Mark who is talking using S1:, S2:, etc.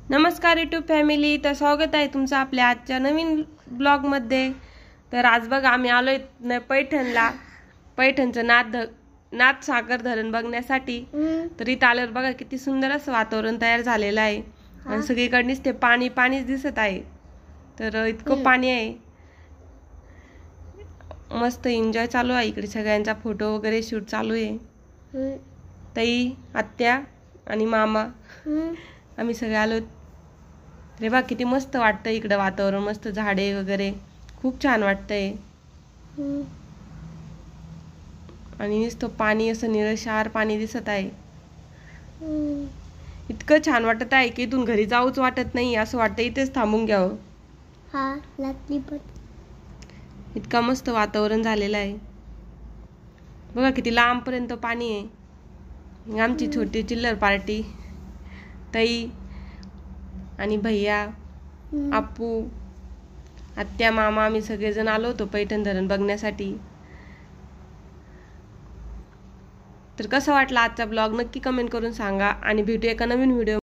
S1: नमस्कार YouTube family, तर स्वागत आहे तुमचं आपल्या आजच्या नवीन ब्लॉगमध्ये। तर आज बघा आम्ही आलोय पैठणला, पैठणचं नाथ सागर धरण बघण्यासाठी। तर इथं आल्यावर बघा किती सुंदर असं वातावरण तयार झालेलं आहे आणि सगळीकडनीच ते पाणीच दिसत आहे। तर इतकं पाणी आहे, मस्त एन्जॉय चालू आहे इकडे, सगळ्यांचा फोटो वगैरे शूट चालू आहे। ताई, आत्या आणि मामा आम्ही सगळे आलो। रे बा किती मस्त वाटतंय इकडं, वातावरण मस्त, झाडे वगैरे खूप छान वाटतंय आणि नुसतं पाणी असं निळशार पाणी दिसत आहे। इतकं छान वाटत आहे की इथून घरी जाऊच वाटत नाही, असं वाटतं इथेच थांबून घ्यावं। इतका मस्त वातावरण झालेलं आहे, बघा किती लांब पर्यंत पाणी आहे। आमची छोटी चिल्लर पार्टी, ताई आणि भैया, आपू, आत्या, मामा, आम्ही सगळेजण आलो होतो पैठण धरण बघण्यासाठी। तर कसा वाटला आजचा ब्लॉग नक्की कमेंट करून सांगा आणि भेटू एका नवीन व्हिडिओ।